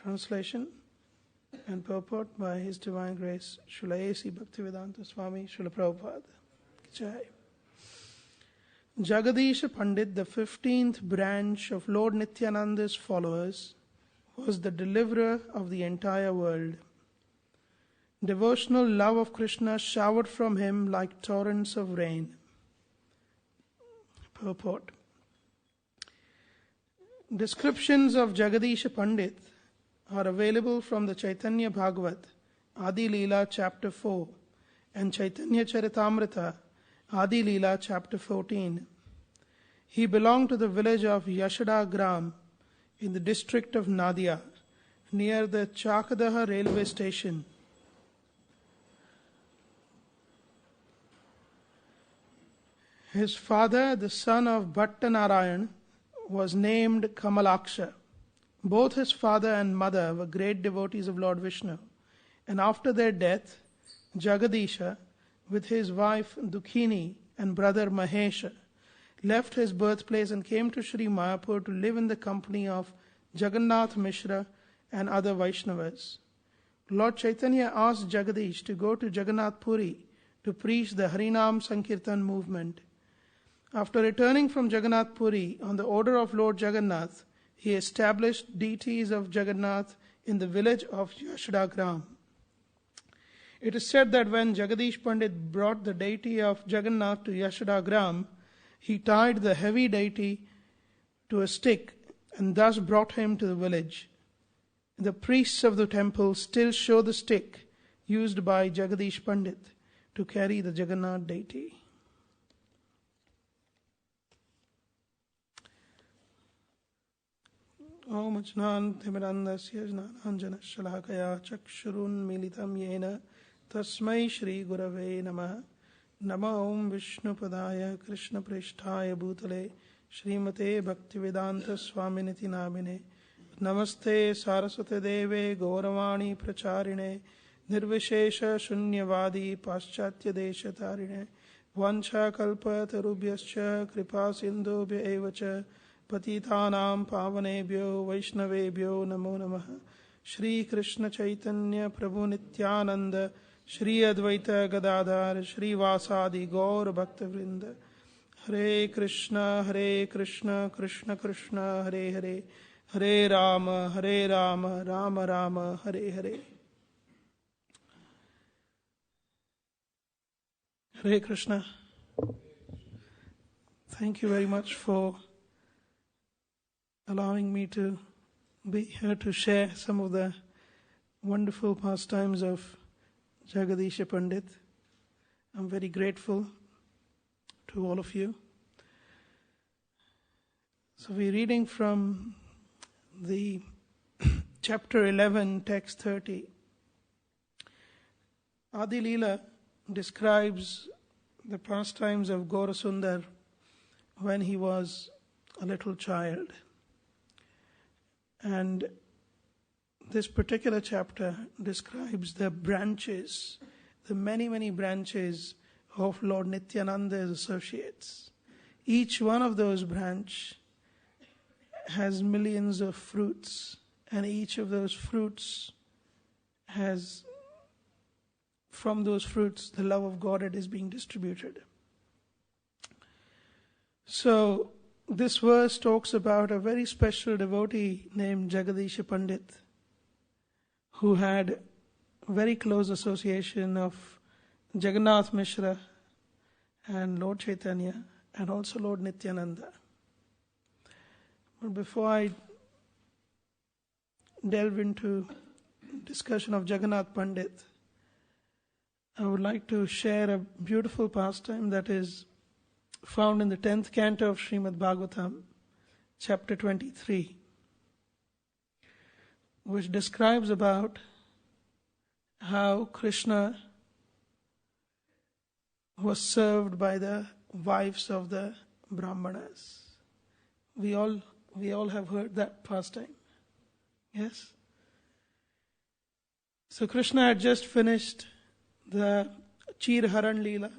Translation and purport by His Divine Grace, Srila A.C. Bhaktivedanta Swami, Srila Prabhupada. Jai. Jagadish Pandit, the 15th branch of Lord Nityananda's followers, was the deliverer of the entire world. Devotional love of Krishna showered from him like torrents of rain. Purport. Descriptions of Jagadish Pandit are available from the Chaitanya Bhagavat, Adi Leela chapter 4, and Chaitanya Charitamrita, Adi Leela chapter 14. He belonged to the village of Yashoda Gram in the district of Nadia, near the Chakadaha railway station. His father, the son of Bhattanarayan, was named Kamalaksha. Both his father and mother were great devotees of Lord Vishnu, and after their death, Jagadisha, with his wife Dukhini and brother Mahesha, left his birthplace and came to Sri Mayapur to live in the company of Jagannath Mishra and other Vaishnavas. Lord Chaitanya asked Jagadish to go to Jagannath Puri to preach the Harinam Sankirtan movement. After returning from Jagannath Puri, on the order of Lord Jagannath, he established deities of Jagannath in the village of Yashoda Gram. It is said that when Jagadish Pandit brought the deity of Jagannath to Yashoda Gram, he tied the heavy deity to a stick and thus brought him to the village. The priests of the temple still show the stick used by Jagadish Pandit to carry the Jagannath deity. Om Ajnan Timirandasya Jnananjana Shalakaya Chakshurun Militam Yena Tasmai Shri Gurave Namah Nama Om Vishnu Padaya Krishna Prishtaya Bhutale Srimate Bhaktivedanta Swaminiti Namine Namaste Saraswate Deve Gauravani Pracharine Nirvishesha Shunyavadi Paschatya Desha Tarine Vancha Kalpa Tarubhyascha Kripa Sindhubhya Evacha Patitanam Pavanebhyo Vaishnavebhyo Namo Namaha Shri Krishna Chaitanya Prabhu Nityananda Shri Advaita Gadadhar Shri Vasadi Gaur Bhakta Vrinda Hare Krishna Krishna Krishna Hare Hare Hare Rama Rama Rama Hare Hare. Hare Krishna. Thank you very much for allowing me to be here to share some of the wonderful pastimes of Jagadish Pandit. I'm very grateful to all of you. So we're reading from the chapter 11, text 30. Adi Leela describes the pastimes of Gaurasundar when he was a little child. And this particular chapter describes the branches, the many branches of Lord Nityananda's associates. Each one of those branches has millions of fruits, and each of those fruits has, from those fruits, the love of Godhead is being distributed. So, this verse talks about a very special devotee named Jagadish Pandit, who had very close association of Jagannath Mishra and Lord Chaitanya and also Lord Nityananda. But before I delve into discussion of Jagannath Pandit, I would like to share a beautiful pastime that is found in the 10th canto of Srimad Bhagavatam, chapter 23, which describes about how Krishna was served by the wives of the Brahmanas. We all have heard that pastime. Yes? So Krishna had just finished the Chir Haran Leela,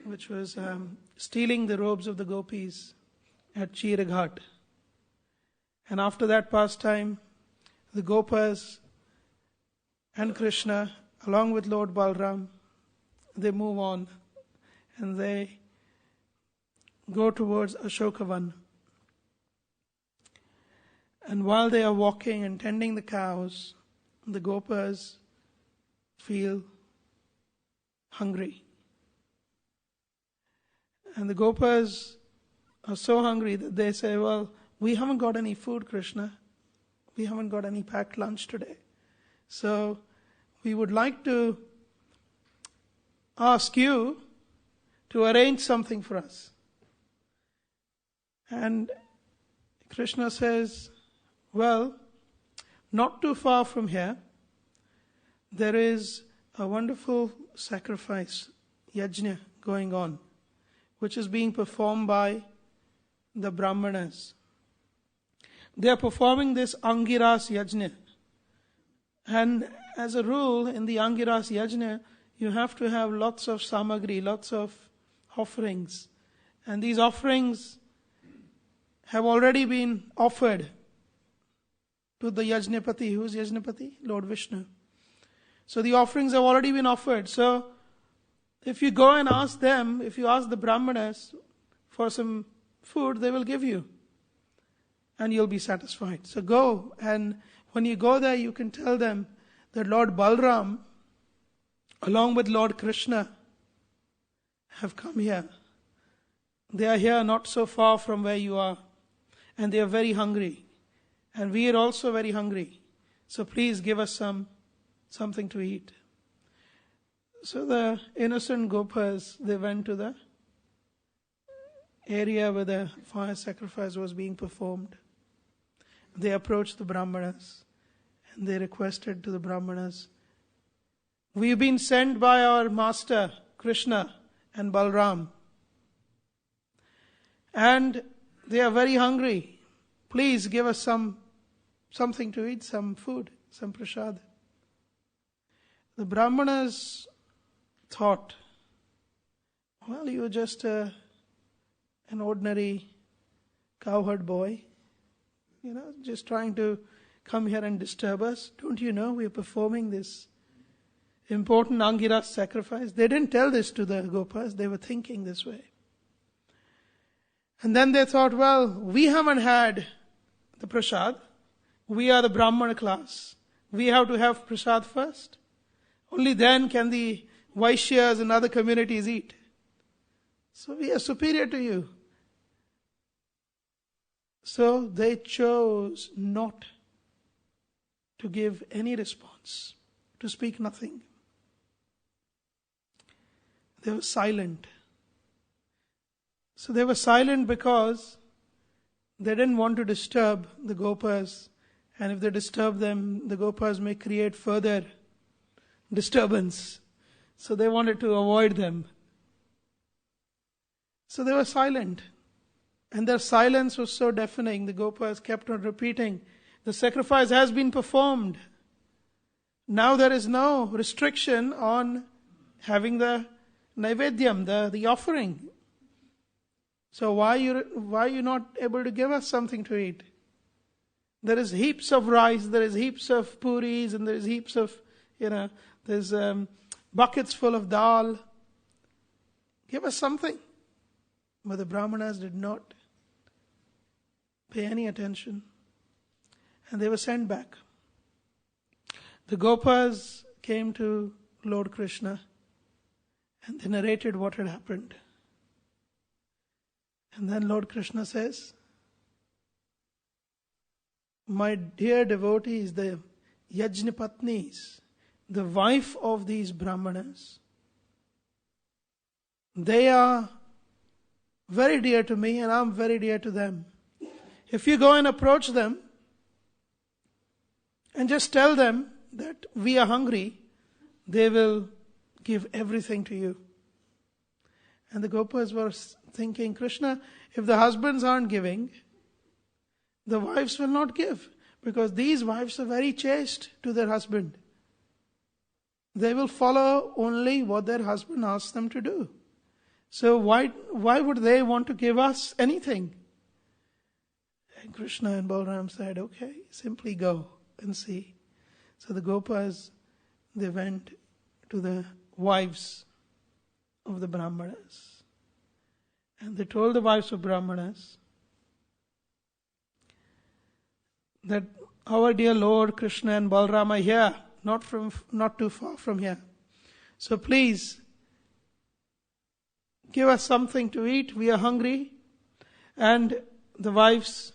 which was stealing the robes of the gopis at Chiraghat. And after that pastime, the Gopas and Krishna, along with Lord Balram, they move on and they go towards Ashokavan. And while they are walking and tending the cows, the Gopas feel hungry. And the Gopas are so hungry that they say, well, we haven't got any food, Krishna. We haven't got any packed lunch today. So we would like to ask you to arrange something for us. And Krishna says, well, not too far from here, there is a wonderful sacrifice, yajna, going on, which is being performed by the Brahmanas. They are performing this Angiras Yajna. And as a rule, in the Angiras Yajna, you have to have lots of samagri, lots of offerings. And these offerings have already been offered to the Yajnapati. Who is Yajnapati? Lord Vishnu. So the offerings have already been offered. So if you go and ask them, if you ask the Brahmanas for some food, they will give you. And you'll be satisfied. So go, and when you go there, you can tell them that Lord Balram, along with Lord Krishna, have come here. They are here not so far from where you are. And they are very hungry. And we are also very hungry. So please give us something to eat. So the innocent Gopas, they went to the area where the fire sacrifice was being performed. They approached the Brahmanas and they requested to the Brahmanas, we've been sent by our master Krishna and Balram, and they are very hungry. Please give us something to eat, some food, some prasad. The Brahmanas thought, well, you're just an ordinary cowherd boy, just trying to come here and disturb us. Don't you know we're performing this important Angiras sacrifice? They didn't tell this to the Gopas, they were thinking this way. And then they thought, well, we haven't had the prasad. We are the Brahmana class. We have to have prasad first. Only then can the Vaishyas and other communities eat. So we are superior to you. So they chose not to give any response, to speak nothing. They were silent. So they were silent because they didn't want to disturb the Gopas. And if they disturb them, the Gopas may create further disturbance. So they wanted to avoid them. So they were silent. And their silence was so deafening, the Gopas kept on repeating, the sacrifice has been performed. Now there is no restriction on having the Naivedyam, the offering. So why are you not able to give us something to eat? There is heaps of rice, there is heaps of puris, and there is heaps of, there's buckets full of dal. Give us something. But the Brahmanas did not pay any attention. And they were sent back. The Gopas came to Lord Krishna and they narrated what had happened. And then Lord Krishna says, my dear devotees, the Yajnapatnis, the wife of these Brahmanas, they are very dear to me and I'm very dear to them. If you go and approach them and just tell them that we are hungry, they will give everything to you. And the Gopas were thinking, Krishna, if the husbands aren't giving, the wives will not give. Because these wives are very chaste to their husband. They will follow only what their husband asks them to do. So why would they want to give us anything? And Krishna and Balram said, okay, simply go. and see. So the Gopas, they went to the wives of the Brahmanas. And they told the wives of Brahmanas that our dear Lord Krishna and Balram are here, not too far from here. So please, give us something to eat, we are hungry. And the wives,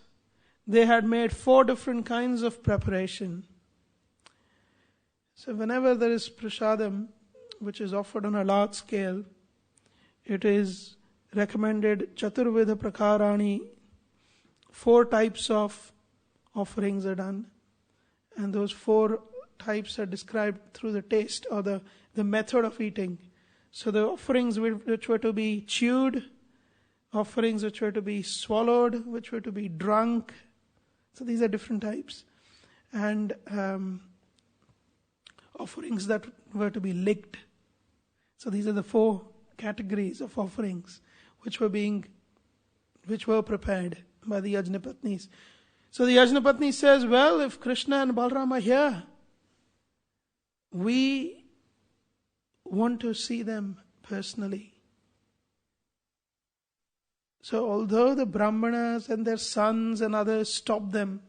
they had made 4 different kinds of preparation. So whenever there is prasadam, which is offered on a large scale, it is recommended Chaturveda Prakarani, 4 types of offerings are done. And those 4 types are described through the taste or the method of eating. So the offerings which were to be chewed, offerings which were to be swallowed, which were to be drunk. So these are different types. And offerings that were to be licked. So these are the 4 categories of offerings which were prepared by the Yajnapatnis. So the Yajnapatni says, well, if Krishna and Balram are here, we want to see them personally. So although the Brahmanas and their sons and others stopped them,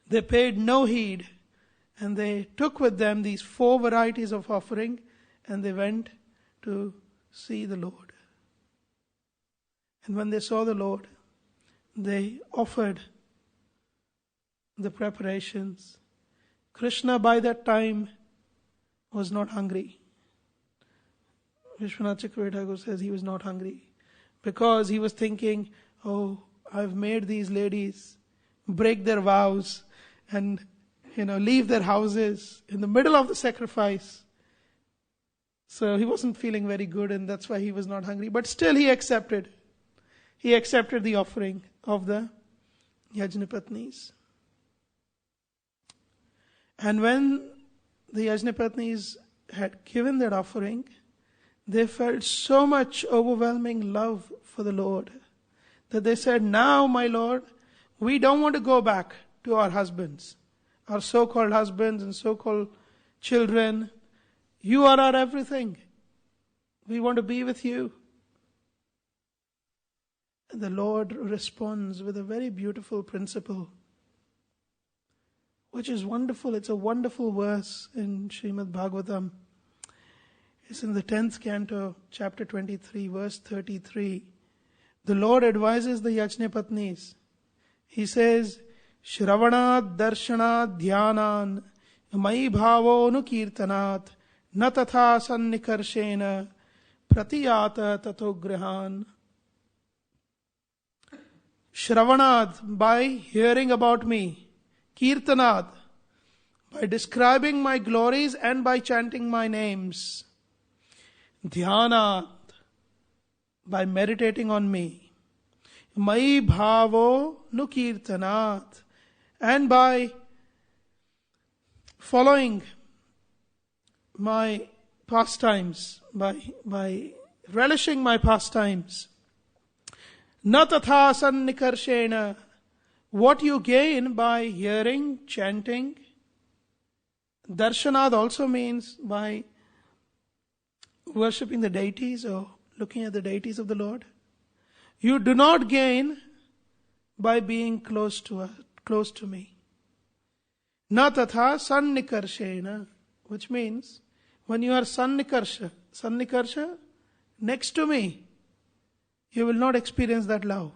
they paid no heed, and they took with them these 4 varieties of offering, and they went to see the Lord. And when they saw the Lord, they offered the preparations. Krishna by that time was not hungry. Vishwanath Chakravarti Thakur says he was not hungry because he was thinking, oh, I've made these ladies break their vows and leave their houses in the middle of the sacrifice. So he wasn't feeling very good, and that's why he was not hungry. But still he accepted. He accepted the offering of the Yajnapatnis. And when the Yajnapatnis had given that offering, they felt so much overwhelming love for the Lord that they said, now, my Lord, we don't want to go back to our husbands, our so-called husbands and so-called children. You are our everything. We want to be with you. And the Lord responds with a very beautiful principle, which is wonderful. It's a wonderful verse in Srimad Bhagavatam. It's in the 10th canto, chapter 23, verse 33. The Lord advises the Yajnapatnis. He says, Shravanat darshanat dhyanan mai bhavo nukirtanat na tatha sannikarshena pratiyata tatogrihan. Shravanat, by hearing about me. Kirtanat, by describing my glories and by chanting my names. Dhyanat, by meditating on me. Mai bhavo nukirtanat, and by following my pastimes, by relishing my pastimes. Na tatha sannikarshena, what you gain by hearing, chanting. Darshanad also means by worshipping the deities or looking at the deities of the Lord. You do not gain by being close to me. Na tatha sannikarshena, which means when you are sannikarsha, next to me, you will not experience that love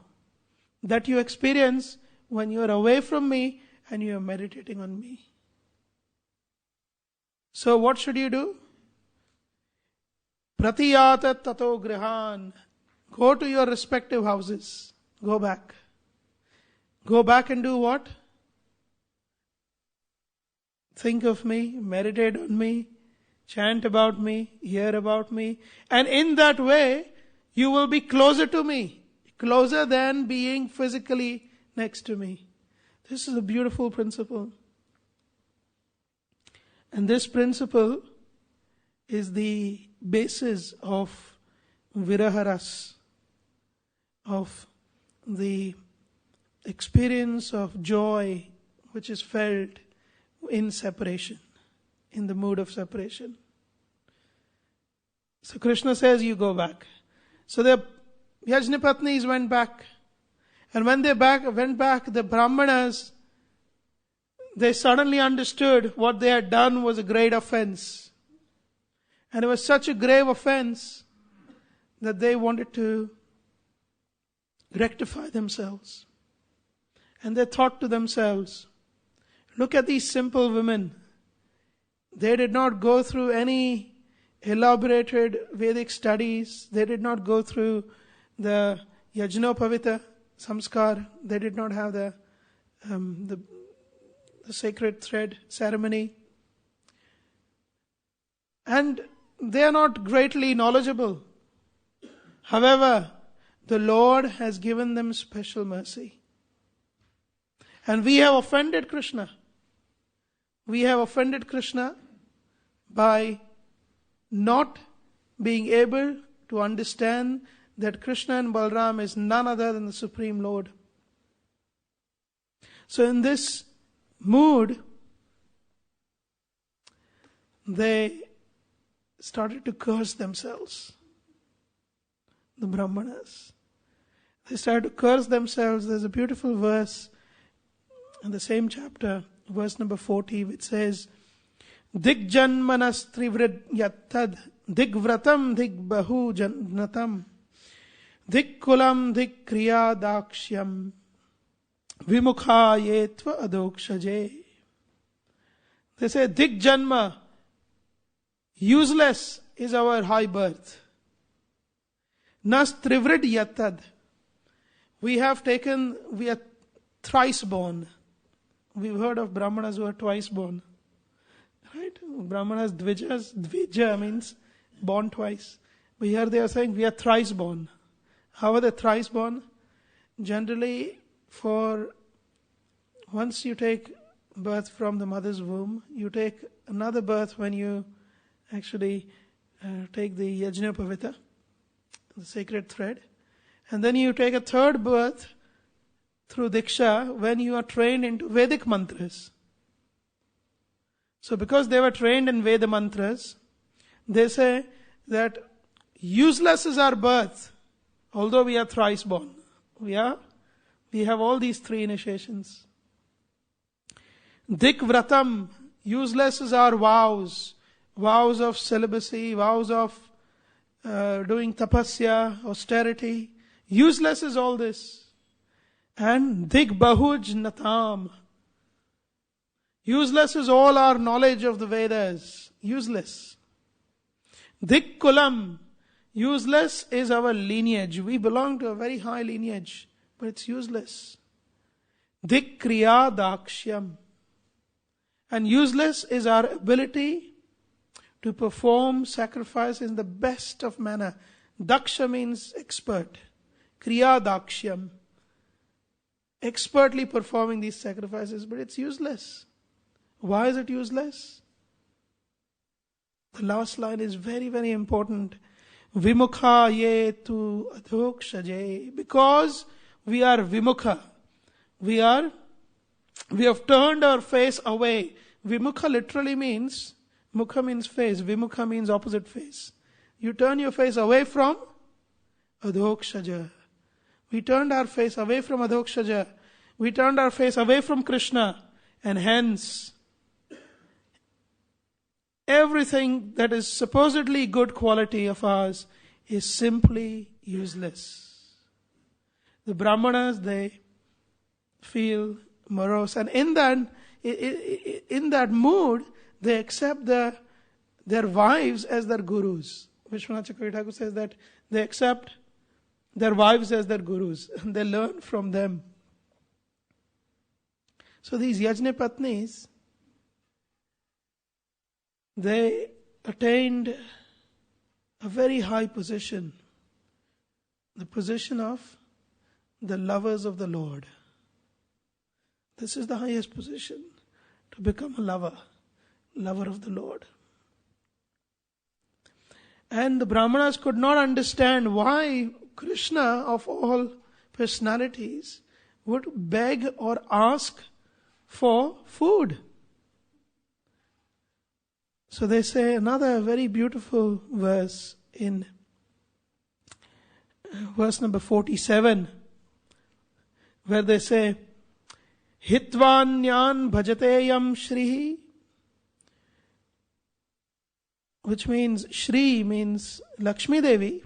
that you experience when you are away from me and you are meditating on me. So what should you do? Pratiyata tato grihan. Go to your respective houses. Go back. Go back and do what? Think of me, meditate on me, chant about me, hear about me. And in that way, you will be closer to me. Closer than being physically next to me. This is a beautiful principle. And this principle is the basis of viraharas, of the experience of joy which is felt in separation, in the mood of separation. So Krishna says, you go back. So the Yajnapatnis went back. And when they went back, the Brahmanas, they suddenly understood what they had done was a great offense. And it was such a grave offense that they wanted to rectify themselves. And they thought to themselves, look at these simple women. They did not go through any elaborated Vedic studies. They did not go through the Yajnopavita samskar. They did not have the sacred thread ceremony. And they are not greatly knowledgeable. However, the Lord has given them special mercy. And we have offended Krishna. We have offended Krishna by not being able to understand that Krishna and Balram is none other than the Supreme Lord. So in this mood, they started to curse themselves. The Brahmanas. They started to curse themselves. There's a beautiful verse in the same chapter, verse number 40, which says, Digjanmanas trivrid yattad digvratam digbahu jannatam dikkulam dikkriya dakshyam vimukha yetva adokshaje. They say, Digjanma, useless is our high birth. Nas trivrid yattad, we are thrice born. We've heard of Brahmanas who are twice born. Right? Brahmanas, Dvija means born twice. But here they are saying we are thrice born. How are they thrice born? Generally, once you take birth from the mother's womb, you take another birth when you actually take the Yajnopavita, the sacred thread. And then you take a third birth through Diksha when you are trained into Vedic mantras. So because they were trained in Veda mantras, they say that useless is our birth, although we are thrice born. We have all these three initiations. Dik vratam, useless is our vows of celibacy, vows of doing tapasya, austerity. Useless is all this. And Dig Bahuj Natam. Useless is all our knowledge of the Vedas. Useless. Dig Kulam. Useless is our lineage. We belong to a very high lineage, but it's useless. Dig Kriya Dakshyam. And useless is our ability to perform sacrifice in the best of manner. Daksha means expert. Kriya Dakshyam. Expertly performing these sacrifices, but it's useless. Why is it useless? The last line is very, very important. Vimukha ye tu adhokshaje. Because we are vimukha. We have turned our face away. Vimukha literally means, mukha means face, vimukha means opposite face. You turn your face away from adhokshaja. We turned our face away from Adhokshaja. We turned our face away from Krishna. And hence, everything that is supposedly good quality of ours is simply useless. The Brahmanas, they feel morose. And in that mood, they accept their wives as their gurus. Vishwanath Chakravarti Thakur says that they accept their wives as their gurus, and they learn from them. So these Yajnapatnis, they attained a very high position, the position of the lovers of the Lord. This is the highest position, to become a lover of the Lord. And the Brahmanas could not understand why Krishna, of all personalities, would beg or ask for food. So they say another very beautiful verse in verse number 47, where they say, Hitvanyan bhajateyam Shrihi, which means Shri means Lakshmi Devi,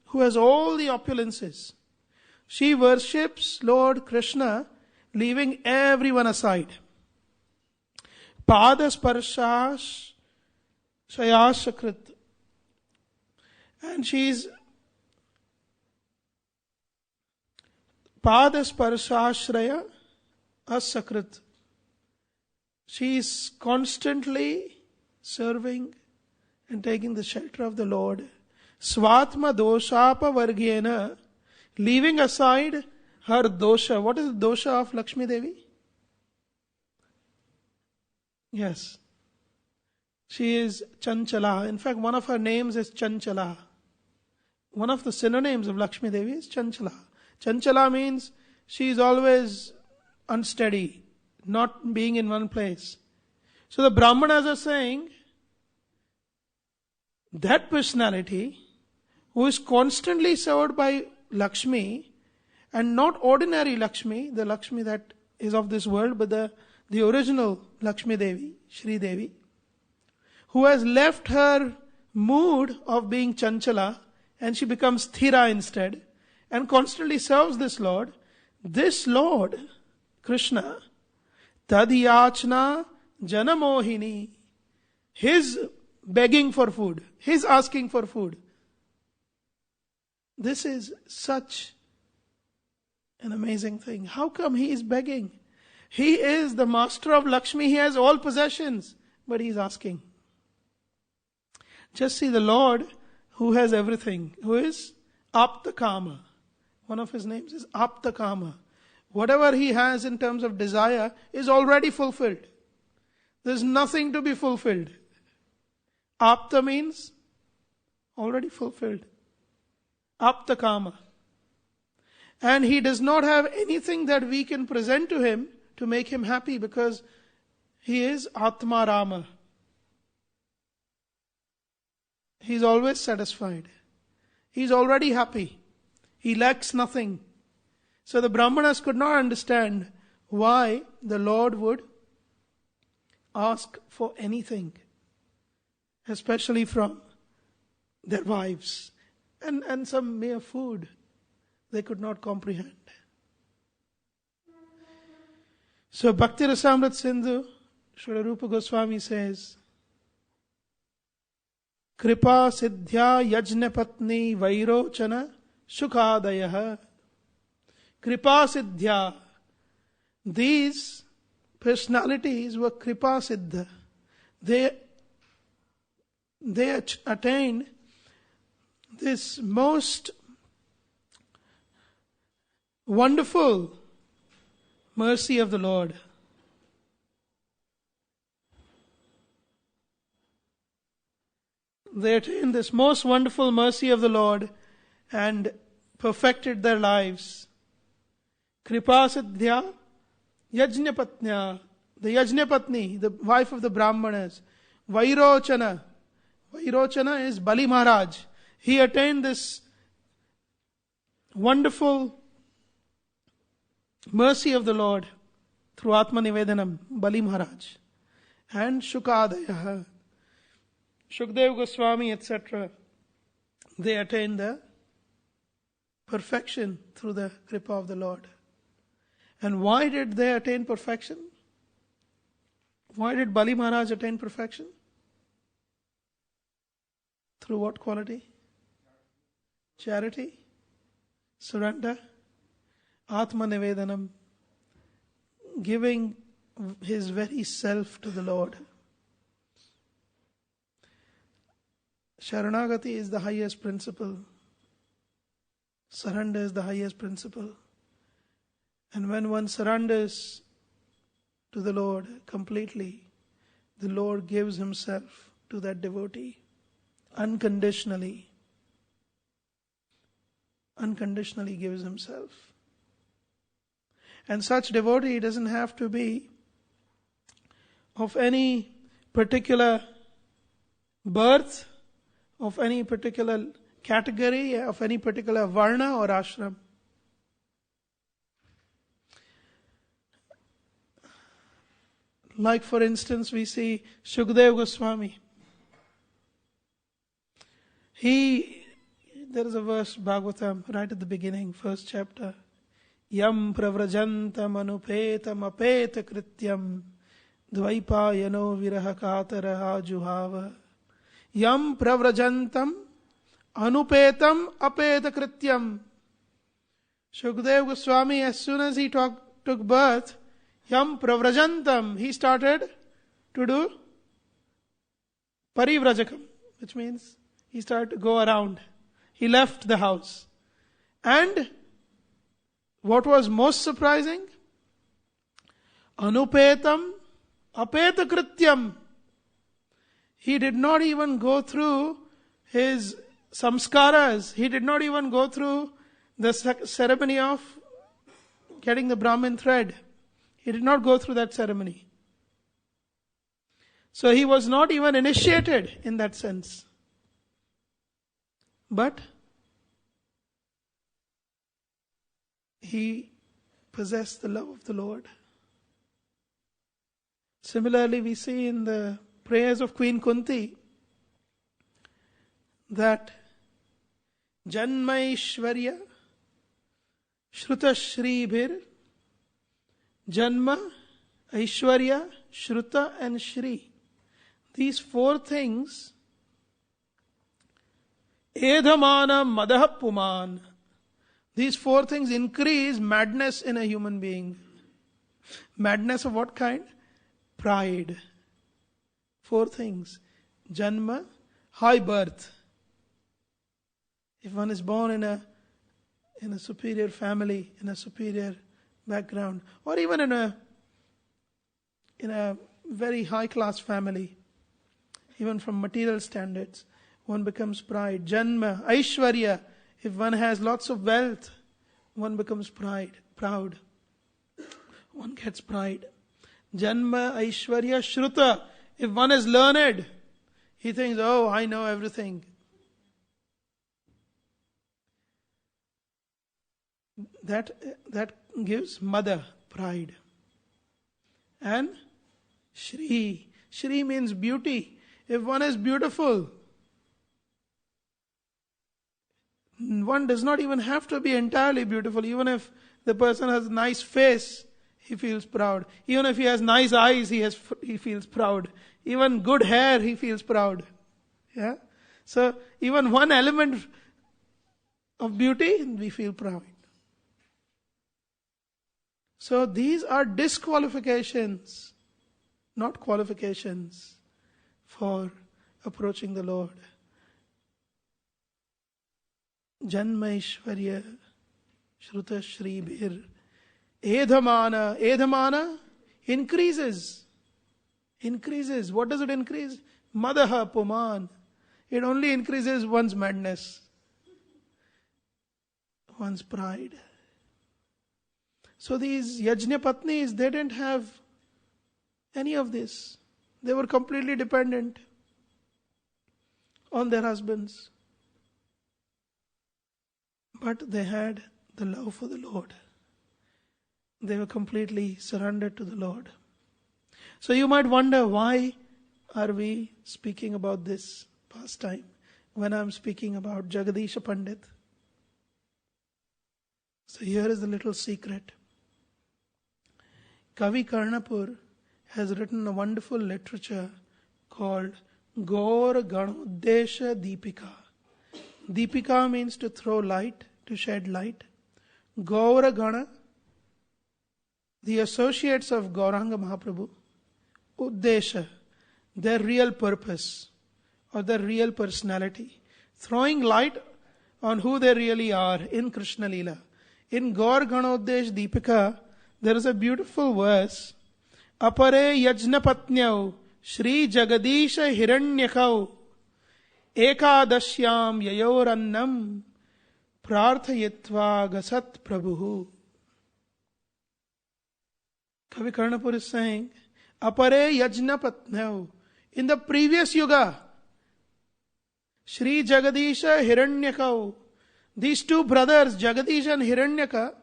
who has all the opulences. She worships Lord Krishna, leaving everyone aside. Padasparshash Shayashakrit. And she's Padasparshashraya Asakrit. She is constantly serving and taking the shelter of the Lord. Svatma doshapa vargyena, leaving aside her dosha. What is the dosha of Lakshmi Devi? Yes. She is Chanchala. In fact, one of her names is Chanchala. One of the synonyms of Lakshmi Devi is Chanchala. Chanchala means she is always unsteady, not being in one place. So the Brahmanas are saying that personality who is constantly served by Lakshmi, and not ordinary Lakshmi, the Lakshmi that is of this world, but the original Lakshmi Devi, Shri Devi, who has left her mood of being Chanchala and she becomes Sthira instead and constantly serves this Lord, Krishna, Tadiyachna Janamohini, his begging for food, his asking for food. This is such an amazing thing. How come he is begging? He is the master of Lakshmi, he has all possessions, but he is asking. Just see the Lord who has everything, who is Aptakama. One of his names is Aptakama. Whatever he has in terms of desire is already fulfilled. There's nothing to be fulfilled. Apta means already fulfilled. Aptakama. And he does not have anything that we can present to him to make him happy, because he is Atma Rama. He's always satisfied. He's already happy. He lacks nothing. So the Brahmanas could not understand why the Lord would ask for anything, especially from their wives, and some mere food. They could not comprehend. So Bhakti Rasamrit Sindhu, Srila Rupa Goswami says, Kripa Siddhya Yajnapatni Vairochana Shukhadayah. Kripa Siddhya. These personalities were Kripa Siddha. They attained this most wonderful mercy of the Lord. They attained this most wonderful mercy of the Lord and perfected their lives. Kripa Siddhya Yajnapatnya, the Yajnapatni, the wife of the Brahmanas. Vairochana. Vairochana is Bali Maharaj. He attained this wonderful mercy of the Lord through Atma Nivedanam, Bali Maharaj. And Shukadaya, Shukdev Goswami, etc. They attained the perfection through the Kripa of the Lord. And why did they attain perfection? Why did Bali Maharaj attain perfection? Through what quality? Charity, surrender, Atma Nivedanam, giving his very self to the Lord. Sharanagati is the highest principle. Surrender is the highest principle. And when one surrenders to the Lord completely, the Lord gives himself to that devotee unconditionally. Unconditionally gives himself. And such devotee doesn't have to be of any particular birth of any particular category, of any particular varna or ashram. Like for instance, we see Shukdev Goswami. There is a verse, Bhagavatam, right at the beginning, first chapter. Yam pravrajantam anupetam apeta krityam dvaipayano virahakataraha juhava. Yam pravrajantam anupetam apeta krityam. Shukdev Goswami, as soon as he took birth, Yam pravrajantam, he started to do parivrajakam, which means he started to go around. He left the house. And what was most surprising? Anupetam apeta krityam. He did not even go through his samskaras. He did not even go through the ceremony of getting the Brahmin thread. He did not go through that ceremony. So he was not even initiated in that sense. But he possessed the love of the Lord. Similarly, we see in the prayers of Queen Kunti that Janmaishwarya Shruta Shribhir, Janma, Aishwarya, Shruta and Shri. These four things, Edhamana Madaha Puman, these four things increase madness in a human being. Madness of what kind? Pride. Four things. Janma, high birth. If one is born in a superior family, in a superior background, or even in a very high class family, even from material standards, one becomes pride. Janma, Aishwarya, if one has lots of wealth, one becomes proud. One gets pride. Janma, Aishwarya, Shruta, if one is learned, he thinks, oh, I know everything. That gives mother, pride. And Shri. Shri means beauty. If one is beautiful, one does not even have to be entirely beautiful. Even if the person has a nice face, he feels proud. Even if he has nice eyes, he feels proud. Even good hair, he feels proud. Yeah. So even one element of beauty, we feel proud. So these are disqualifications, not qualifications for approaching the Lord. Janmaishwarya, Shruta Shribhir, Edhamana. Edhamana increases. What does it increase? Madaha Puman. It only increases one's madness, one's pride. So these Yajnapatnis, they didn't have any of this. They were completely dependent on their husbands. But they had the love for the Lord. They were completely surrendered to the Lord. So you might wonder, why are we speaking about this pastime when I'm speaking about Jagadisha Pandit? So here is the little secret. Kavi Karnapur has written a wonderful literature called Gaur Ganodesha Deepika. Deepika means to throw light, to shed light. Gaura Gana, the associates of Gauranga Mahaprabhu, Uddesha, their real purpose or their real personality, throwing light on who they really are in Krishna Leela. In Gaur Ganodesh Deepika, there is a beautiful verse. Apare yajnapatnyau Shri Jagadisha Hiranyakau Ekadashyam Yayorannam Prarthayitva Gasat Prabhu. Kavi Karnapur is saying, Apare Yajnapatnyau. In the previous yuga, Shri Jagadisha Hiranyaka. These two brothers, Jagadish and Hiranyaka,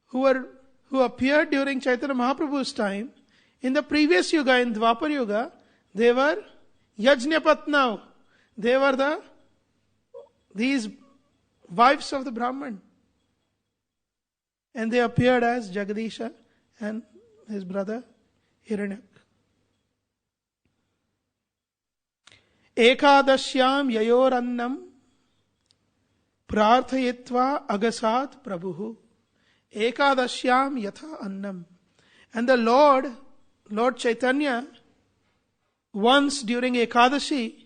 who appeared during Chaitanya Mahaprabhu's time, in the previous Yuga, in Dwapar Yuga, they were Yajnapatnav. They were these wives of the Brahman. And they appeared as Jagadisha and his brother Hiranyak. Ekadashyam yayorannam prarthayitva agasat prabhu. Ekadashyam yatha annam. And the Lord Chaitanya, once during Ekadashi,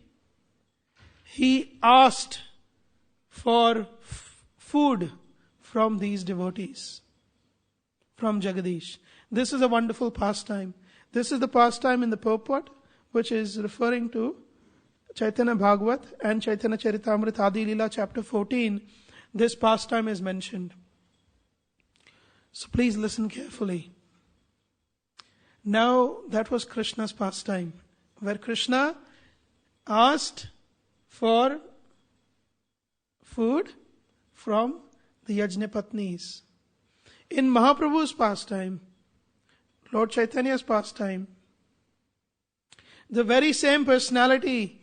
he asked for food from these devotees, from Jagadish. This is a wonderful pastime. This is the pastime in the purport, which is referring to Chaitanya Bhagavat and Chaitanya Charitamrita Adi Leela chapter 14. This pastime is mentioned. So please listen carefully. Now that was Krishna's pastime, where Krishna asked for food from the Yajnapatnis. In Mahaprabhu's pastime, Lord Chaitanya's pastime, the very same personality,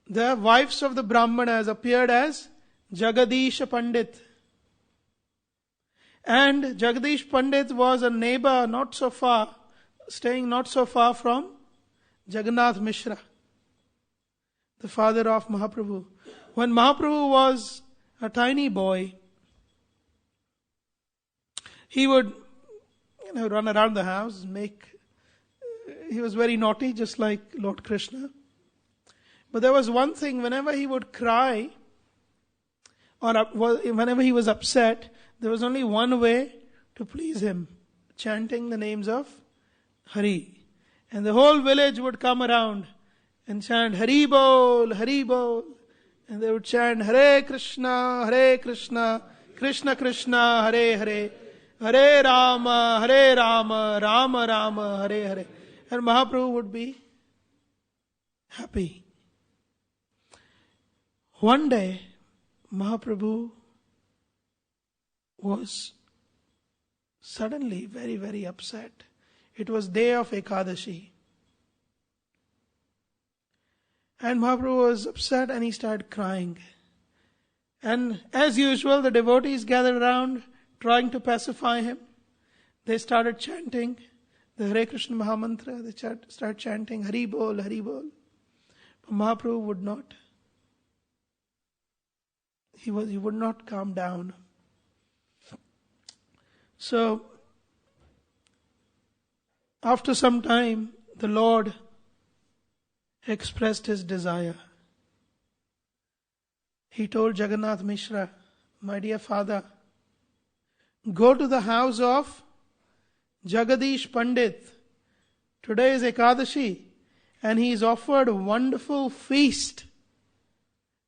the wives of the Brahmanas, appeared as Jagadish Pandit. And Jagadish Pandit was a neighbor staying not so far from Jagannath Mishra, the father of Mahaprabhu. When Mahaprabhu was a tiny boy, he would run around the house, he was very naughty, just like Lord Krishna. But there was one thing, whenever he would cry, or whenever he was upset, there was only one way to please him, chanting the names of Hari. And the whole village would come around and chant Hari Bol, Hari Bol. And they would chant Hare Krishna, Krishna Krishna, Hare Hare, Hare Rama, Rama Rama, Hare Hare. And Mahaprabhu would be happy. One day, Mahaprabhu was suddenly very, very upset. It was day of Ekadashi. And Mahaprabhu was upset and he started crying. And as usual, the devotees gathered around trying to pacify him. They started chanting the Hare Krishna Mahamantra. They started chanting Hari Bol, Hari Bol. But Mahaprabhu would not. He would not calm down. So, after some time, the Lord expressed his desire. He told Jagannath Mishra, my dear father, go to the house of Jagadish Pandit. Today is Ekadashi, and he is offered a wonderful feast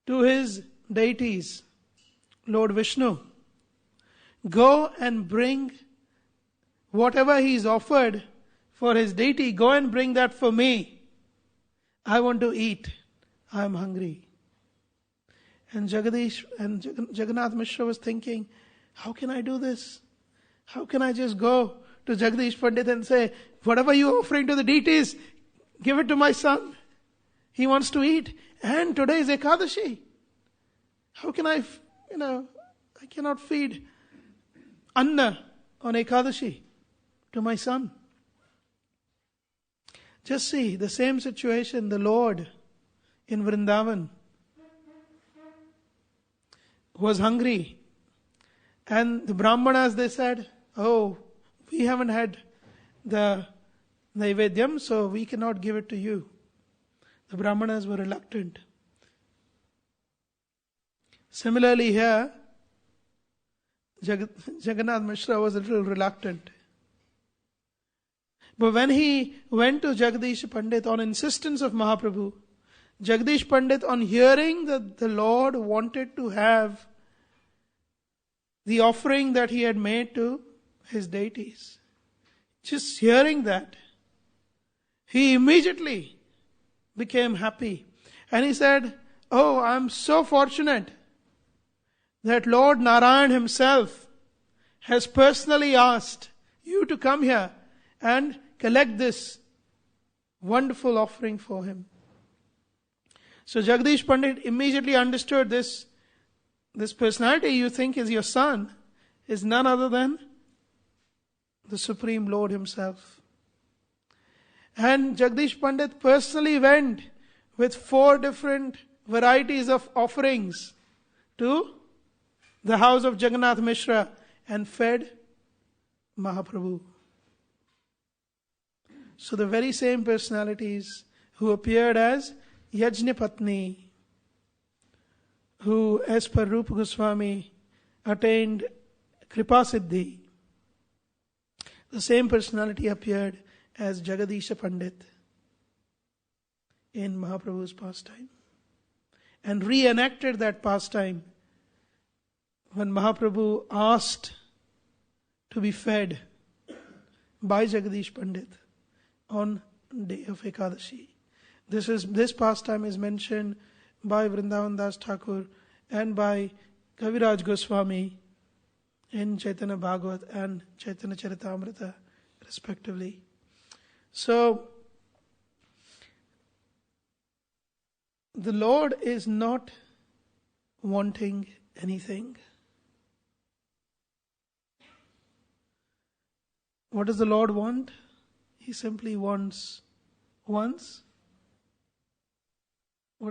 to his deities, Lord Vishnu. Go and bring whatever he is offered for his deity, go and bring that for me. I want to eat. I am hungry. And Jagannath Mishra was thinking, how can I do this? How can I just go to Jagadish Pandit and say, whatever you are offering to the deities, give it to my son. He wants to eat. And today is Ekadashi. How can I cannot feed Anna on Ekadashi to my son. Just see, the same situation, the Lord in Vrindavan was hungry. And the Brahmanas, they said, oh, we haven't had the Naivedyam, so we cannot give it to you. The Brahmanas were reluctant. Similarly here, Jagannath Mishra was a little reluctant. But when he went to Jagadish Pandit on insistence of Mahaprabhu, Jagadish Pandit, on hearing that the Lord wanted to have the offering that he had made to his deities, just hearing that, he immediately became happy. And he said, oh, I'm so fortunate that Lord Narayan himself has personally asked you to come here and collect this wonderful offering for him. So Jagdish Pandit immediately understood this personality you think is your son is none other than the Supreme Lord himself. And Jagdish Pandit personally went with 4 different varieties of offerings to the house of Jagannath Mishra and fed Mahaprabhu. So the very same personalities who appeared as Yajnapatni, who as per Rupa Goswami attained Kripa Siddhi, the same personality appeared as Jagadisha Pandit in Mahaprabhu's pastime and reenacted that pastime when Mahaprabhu asked to be fed by Jagadish Pandit on day of Ekadashi. This pastime is mentioned by Vrindavan Das Thakur and by Kaviraj Goswami in Chaitanya Bhagavat and Chaitanya Charitamrita respectively. So, the Lord is not wanting anything. What does the Lord want? He simply wants. What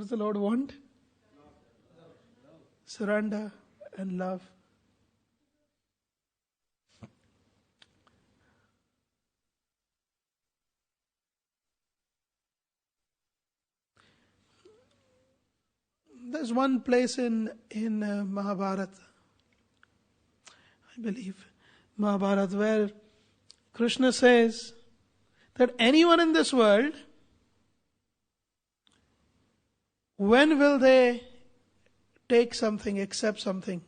does the Lord want? Surrender and love. There's one place in Mahabharata, I believe, Mahabharata, where Krishna says that anyone in this world, when will they take something, accept something?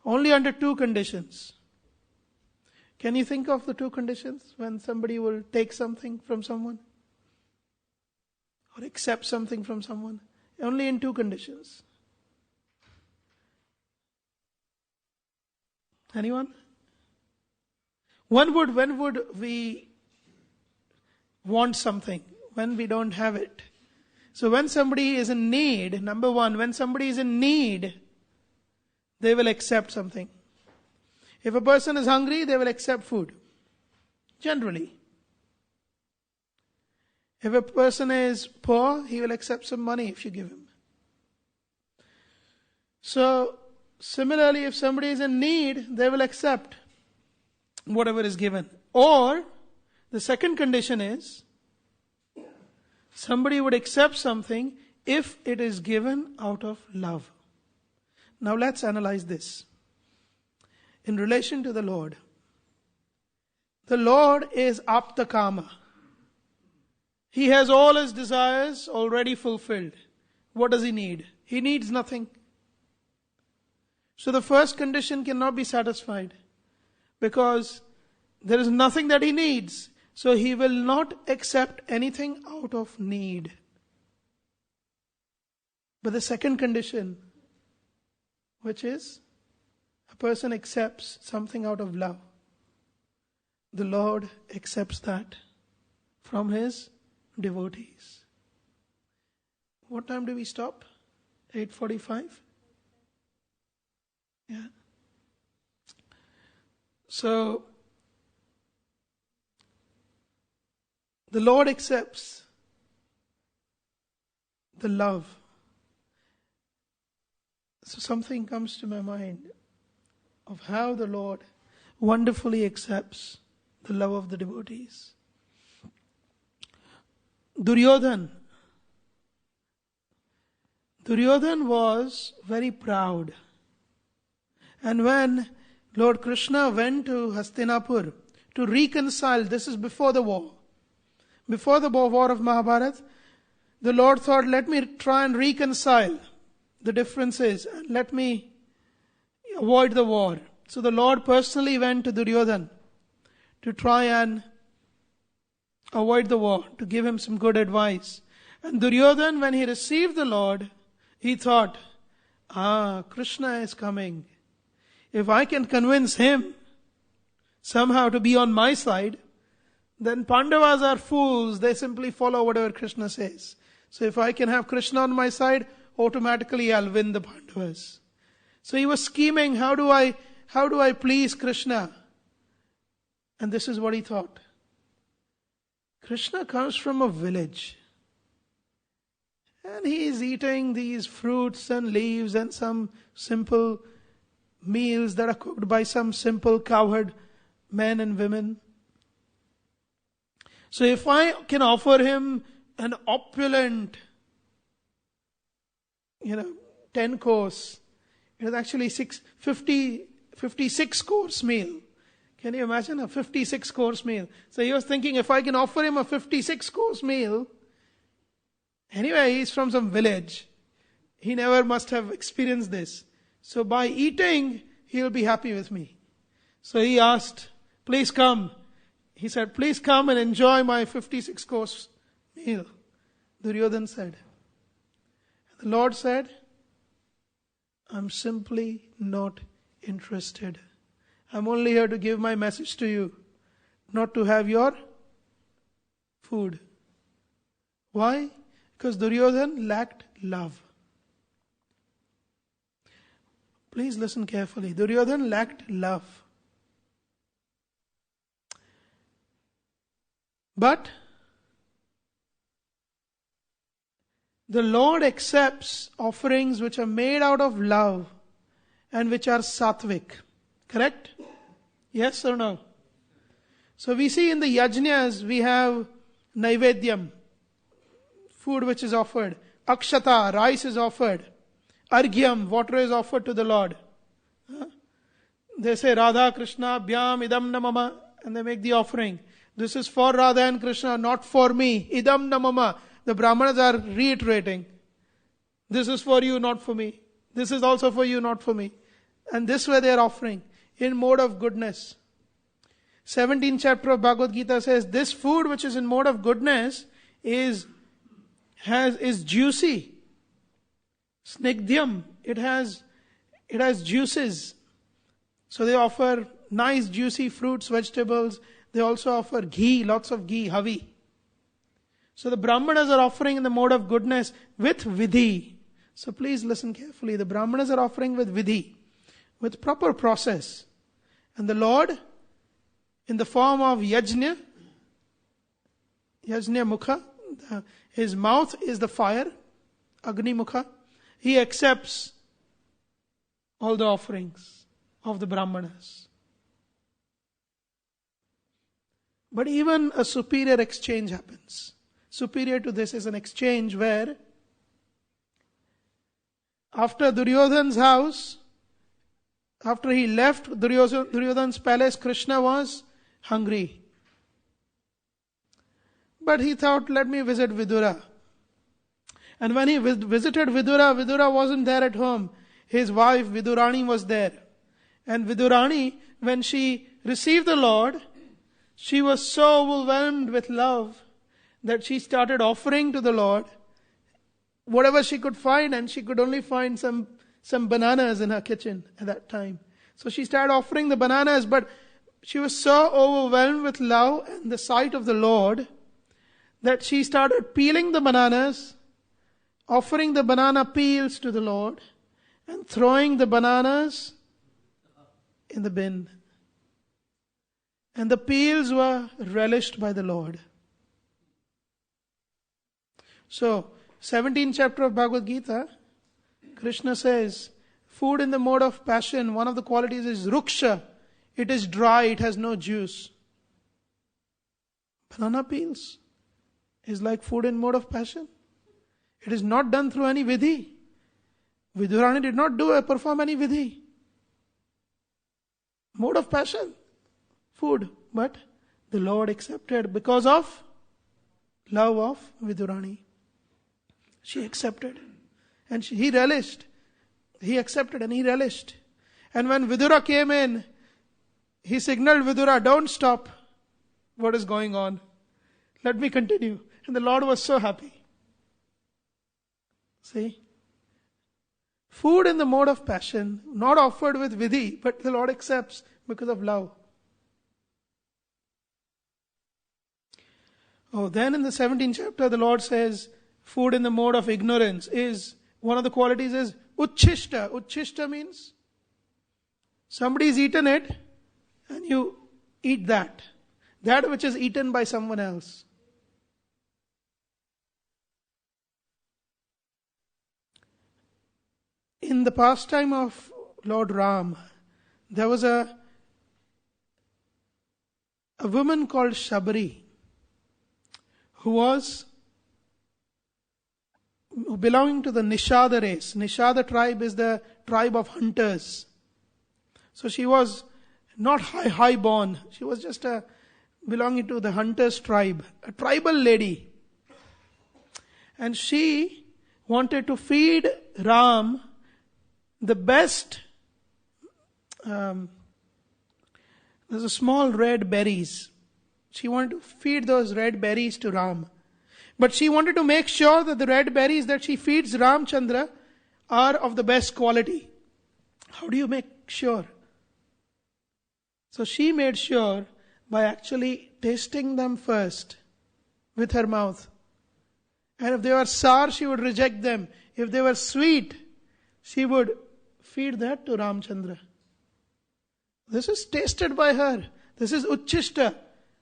Only under 2 conditions. Can you think of the 2 conditions when somebody will take something from someone? Or accept something from someone? Only in 2 conditions. Anyone? When would we want something? When we don't have it. So when somebody is in need, number 1, when somebody is in need, they will accept something. If a person is hungry, they will accept food. Generally. If a person is poor, he will accept some money if you give him. So, similarly, if somebody is in need, they will accept whatever is given. Or, the second condition is, somebody would accept something if it is given out of love. Now let's analyze this. In relation to the Lord is Apta Kama. He has all his desires already fulfilled. What does he need? He needs nothing. So the first condition cannot be satisfied because there is nothing that he needs. So he will not accept anything out of need. But the second condition, which is a person accepts something out of love, the Lord accepts that from his devotees. What time do we stop? 8:45? Yeah. So, the Lord accepts the love. So something comes to my mind of how the Lord wonderfully accepts the love of the devotees. Duryodhan was very proud. And when Lord Krishna went to Hastinapur to reconcile, this is before the war. Before the war of Mahabharata, the Lord thought, let me try and reconcile the differences and let me avoid the war. So the Lord personally went to Duryodhan to try and avoid the war, to give him some good advice. And Duryodhan, when he received the Lord, He thought, Krishna is coming. If I can convince him somehow to be on my side, then Pandavas are fools. They simply follow whatever Krishna says. So if I can have Krishna on my side, automatically I'll win the Pandavas. So he was scheming, how do I please Krishna? And this is what he thought. Krishna comes from a village. And he is eating these fruits and leaves and some simple meals that are cooked by some simple cowherd men and women. So if I can offer him an opulent, 10 course, it is actually 56 course meal. Can you imagine a 56 course meal? So he was thinking, if I can offer him a 56 course meal, anyway, he's from some village. He never must have experienced this. So by eating, he'll be happy with me. So he asked, please come. He said, please come and enjoy my 56 course meal. Duryodhan said. The Lord said, I'm simply not interested. I'm only here to give my message to you, not to have your food. Why? Because Duryodhan lacked love. Please listen carefully. Duryodhan lacked love. But the Lord accepts offerings which are made out of love and which are sattvic. Correct? Yes or no? So we see in the yajnas we have naivedyam, food which is offered. Akshata, rice is offered. Argyam, water is offered to the Lord. They say Radha Krishna Bhyam Idam Namama, and they make the offering. This is for Radha and Krishna, not for me. Idam Namama. The Brahmanas are reiterating. This is for you, not for me. This is also for you, not for me. And this way they are offering in mode of goodness. 17th chapter of Bhagavad Gita says, this food which is in mode of goodness is juicy. Snigdhyam. It has juices. So they offer nice juicy fruits, vegetables. They also offer ghee, lots of ghee, havi. So the Brahmanas are offering in the mode of goodness with vidhi. So please listen carefully. The Brahmanas are offering with vidhi, with proper process. And the Lord, in the form of yajna mukha, his mouth is the fire, agni mukha. He accepts all the offerings of the Brahmanas. But even a superior exchange happens. Superior to this is an exchange where after Duryodhan's house, after he left Duryodhan's palace, Krishna was hungry. But he thought, let me visit Vidura. And when he visited Vidura, Vidura wasn't there at home. His wife Vidurani was there. And Vidurani, when she received the Lord, she was so overwhelmed with love that she started offering to the Lord whatever she could find, and she could only find some bananas in her kitchen at that time. So she started offering the bananas, but she was so overwhelmed with love and the sight of the Lord that she started peeling the bananas, offering the banana peels to the Lord, and throwing the bananas in the bin. And the peels were relished by the Lord. So, 17th chapter of Bhagavad Gita, Krishna says, food in the mode of passion, one of the qualities is ruksha. It is dry, it has no juice. Banana peels is like food in mode of passion. It is not done through any vidhi. Vidurani did not perform any vidhi. Mode of passion, food. But the Lord accepted because of love of Vidurani. She accepted. And he relished. He accepted and he relished. And when Vidura came in, he signaled Vidura, don't stop. What is going on? Let me continue. And the Lord was so happy. See? Food in the mode of passion, not offered with vidhi, but the Lord accepts because of love. Oh, then in the 17th chapter, the Lord says, food in the mode of ignorance is, one of the qualities is uchishta. Uchishta means somebody's eaten it and you eat that. That which is eaten by someone else. In the pastime of Lord Ram, there was a woman called Shabri who belonging to the Nishada race. Nishada tribe is the tribe of hunters. So she was not high born. She was just belonging to the hunters tribe, a tribal lady. And she wanted to feed Ram the best, there's a small red berries. She wanted to feed those red berries to Ram. But she wanted to make sure that the red berries that she feeds Ramchandra are of the best quality. How do you make sure? So she made sure by actually tasting them first with her mouth. And if they were sour, she would reject them. If they were sweet, she would feed that to Ramchandra. This is tasted by her. This is uchishta.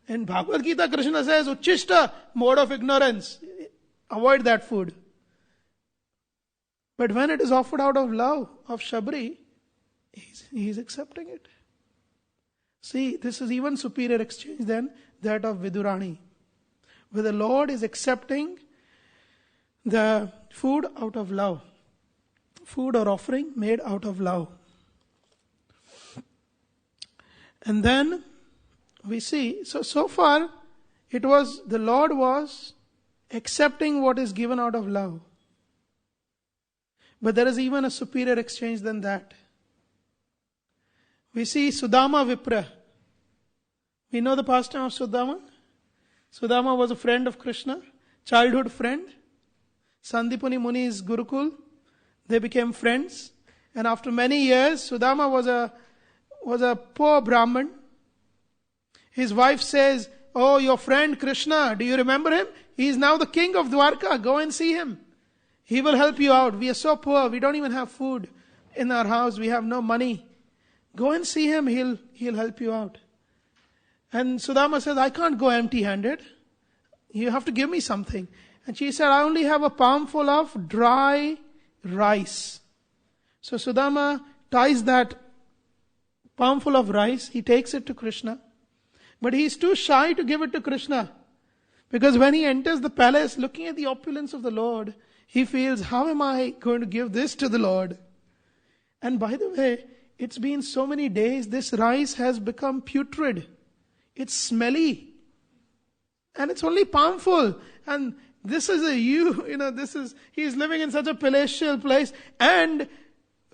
In Bhagavad Gita, Krishna says, uchishta, mode of ignorance. Avoid that food. But when it is offered out of love of Shabri, he's accepting it. See, this is even superior exchange than that of Vidurani, where the Lord is accepting the food out of love. Food or offering made out of love. And then we see, so far it was, the Lord was accepting what is given out of love. But there is even a superior exchange than that. We see Sudama Vipra. We know the pastime of Sudama. Sudama was a friend of Krishna, childhood friend. Sandipani Muni's Gurukul. They became friends. And after many years, Sudama was a poor Brahmin. His wife says, oh, your friend Krishna, do you remember him? He is now the king of Dwarka. Go and see him. He will help you out. We are so poor. We don't even have food in our house. We have no money. Go and see him. He'll help you out. And Sudama says, I can't go empty-handed. You have to give me something. And she said, I only have a palmful of dry rice. So Sudama ties that palmful of rice. He takes it to Krishna. But he is too shy to give it to Krishna. Because when he enters the palace, looking at the opulence of the Lord, he feels, how am I going to give this to the Lord? And by the way, it's been so many days, this rice has become putrid. It's smelly. And it's only palmful. And this is he's living in such a palatial place. And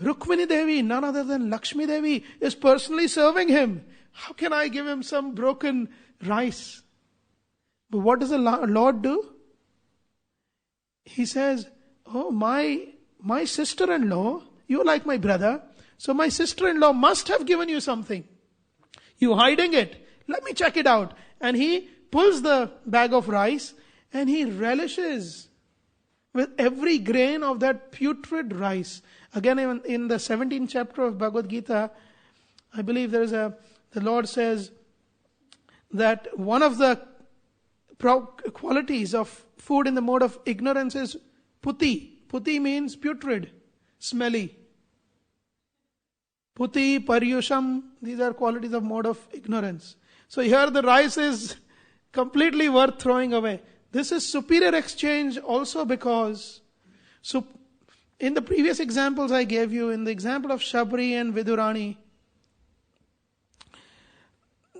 Rukmini Devi, none other than Lakshmi Devi, is personally serving him. How can I give him some broken rice? But what does the Lord do? He says, oh, my sister-in-law, you're like my brother, so my sister-in-law must have given you something. You hiding it. Let me check it out. And he pulls the bag of rice and he relishes with every grain of that putrid rice. Again, in the 17th chapter of Bhagavad Gita, I believe the Lord says that one of the qualities of food in the mode of ignorance is puti. Puti means putrid, smelly. Puti, paryusham, these are qualities of mode of ignorance. So here the rice is completely worth throwing away. This is superior exchange also because, so in the previous examples I gave you, in the example of Shabri and Vidurani,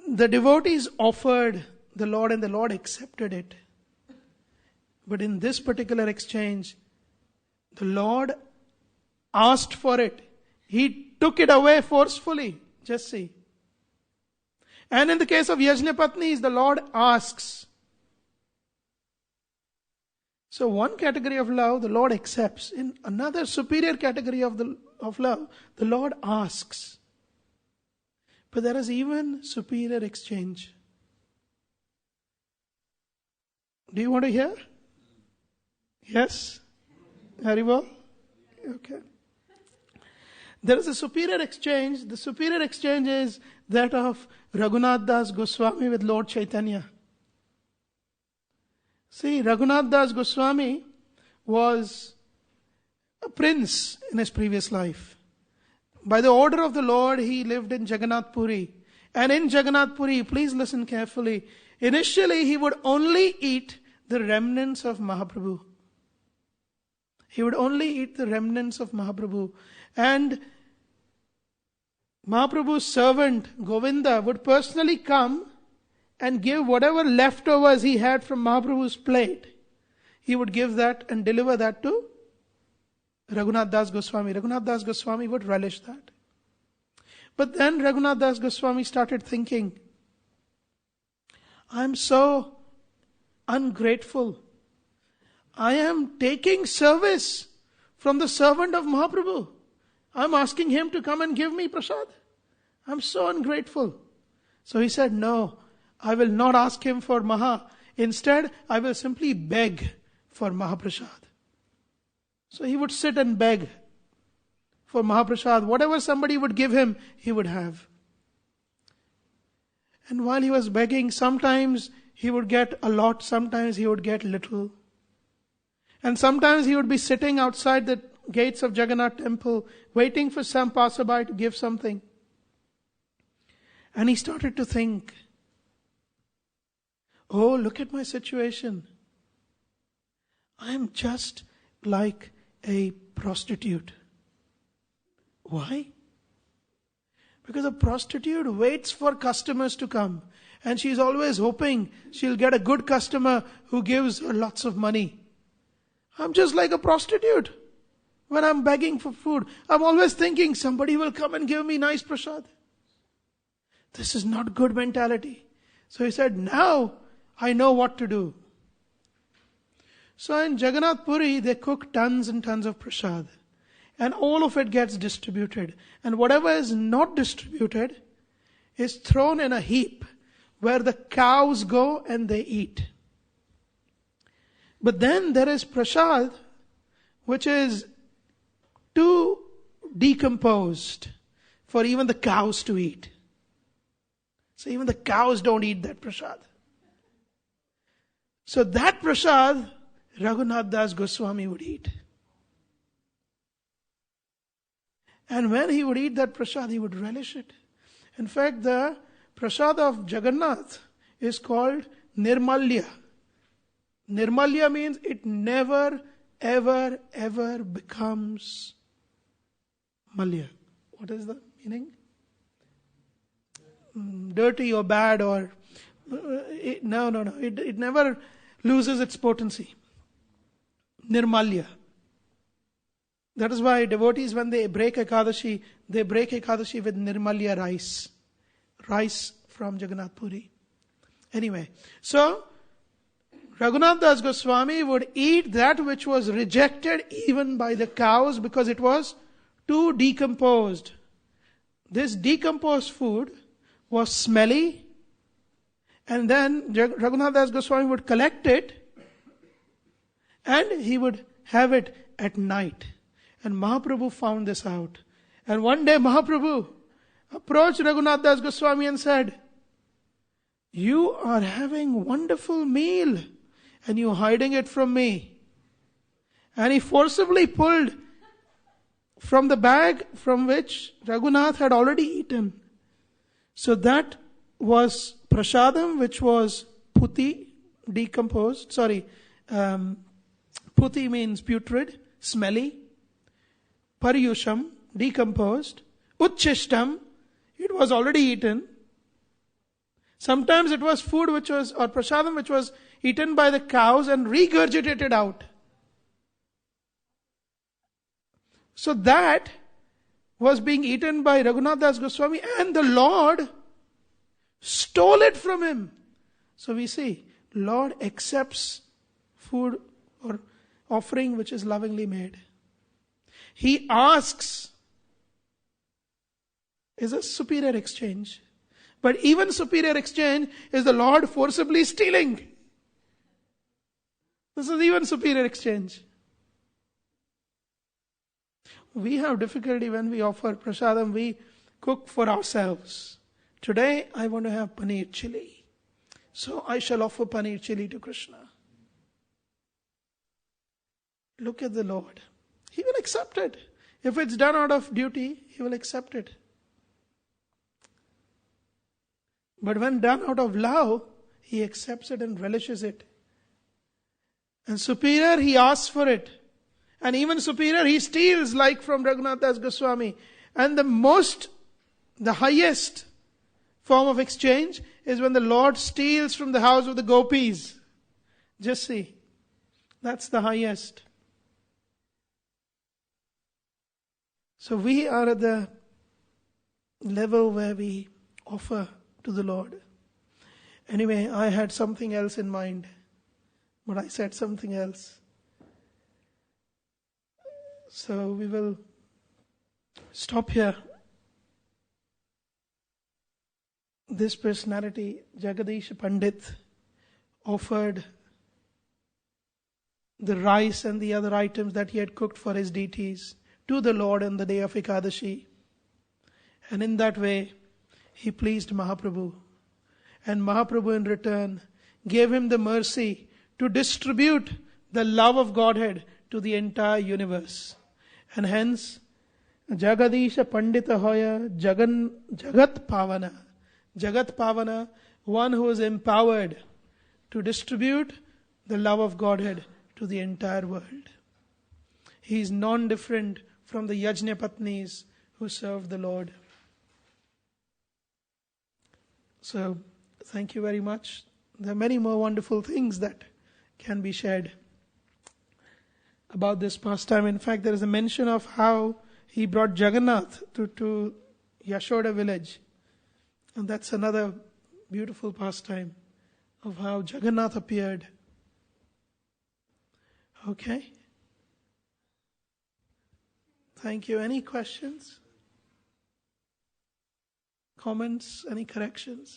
the devotees offered the Lord and the Lord accepted it. But in this particular exchange, the Lord asked for it. He took it away forcefully. Just see. And in the case of Yajnapatnis, the Lord asks. So one category of love the Lord accepts. In another superior category of love, the Lord asks. But there is even superior exchange. Do you want to hear? Yes? Very well? Okay. There is a superior exchange. The superior exchange is that of Raghunath Das Goswami with Lord Chaitanya. See, Raghunath Das Goswami was a prince in his previous life. By the order of the Lord, he lived in Jagannath Puri. And in Jagannath Puri, please listen carefully, initially he would only eat the remnants of Mahaprabhu. He would only eat the remnants of Mahaprabhu. And Mahaprabhu's servant, Govinda, would personally come and give whatever leftovers he had from Mahaprabhu's plate. He would give that and deliver that to Raghunath Das Goswami. Raghunath Das Goswami would relish that. But then Raghunath Das Goswami started thinking, I am so ungrateful. I am taking service from the servant of Mahaprabhu. I am asking him to come and give me prasad. I am so ungrateful. So he said, no, I will not ask him for Maha. Instead, I will simply beg for Mahaprasad. So he would sit and beg for Mahaprasad. Whatever somebody would give him, he would have. And while he was begging, sometimes he would get a lot, sometimes he would get little. And sometimes he would be sitting outside the gates of Jagannath temple, waiting for some passerby to give something. And he started to think, oh, look at my situation. I am just like a prostitute. Why? Because a prostitute waits for customers to come. And she's always hoping she'll get a good customer who gives her lots of money. I'm just like a prostitute. When I'm begging for food, I'm always thinking somebody will come and give me nice prasad. This is not good mentality. So he said, now I know what to do. So in Jagannath Puri, they cook tons and tons of prasad. And all of it gets distributed. And whatever is not distributed is thrown in a heap where the cows go and they eat. But then there is prasad which is too decomposed for even the cows to eat. So even the cows don't eat that prasad. So that prasad, Raghunath Das Goswami would eat. And when he would eat that prasad, he would relish it. In fact, the prasad of Jagannath is called Nirmalya. Nirmalya means it never, ever, ever becomes malya. What is the meaning? Dirty or bad or... No. It never loses its potency. Nirmalya. That is why devotees, when they break Ekadashi with Nirmalya rice. Rice from Jagannath Puri. Anyway, so Raghunath Das Goswami would eat that which was rejected even by the cows because it was too decomposed. This decomposed food was smelly, and then Raghunath Das Goswami would collect it and he would have it at night. And Mahaprabhu found this out. And one day Mahaprabhu approached Raghunath Das Goswami and said, you are having wonderful meal and you are hiding it from me. And he forcibly pulled from the bag from which Raghunath had already eaten. So that was prasadam, which was puti, decomposed. Puti means putrid, smelly. Paryusham, decomposed. Uchishtam, it was already eaten. Sometimes it was food or prasadam which was eaten by the cows and regurgitated out. So that was being eaten by Raghunath Das Goswami and the Lord stole it from him. So we see, Lord accepts food or offering which is lovingly made. He asks is a superior exchange. But even superior exchange is the Lord forcibly stealing. This is even superior exchange. We have difficulty when we offer prasadam, we cook for ourselves. Today I want to have paneer chili, so I shall offer paneer chili to Krishna. Look at the Lord. He will accept it. If it's done out of duty, He will accept it. But when done out of love, He accepts it and relishes it. And superior, He asks for it. And even superior, He steals, like from Raghunath Das Goswami. And the highest form of exchange is when the Lord steals from the house of the gopis. Just see. That's the highest. So we are at the level where we offer to the Lord. Anyway, I had something else in mind, but I said something else. So we will stop here. This personality, Jagadish Pandit, offered the rice and the other items that he had cooked for his deities to the Lord on the day of Ekadashi. And in that way, he pleased Mahaprabhu. And Mahaprabhu in return gave him the mercy to distribute the love of Godhead to the entire universe. And hence, Jagadisha Pandita Hoya Jagat Pavana. Jagat Pavana, one who is empowered to distribute the love of Godhead to the entire world. He is non-different from the Yajna Patnis who served the Lord. So, thank you very much. There are many more wonderful things that can be shared about this pastime. In fact, there is a mention of how he brought Jagannath to Yashoda village. And that's another beautiful pastime of how Jagannath appeared. Okay. Thank you. Any questions? Comments? Any corrections?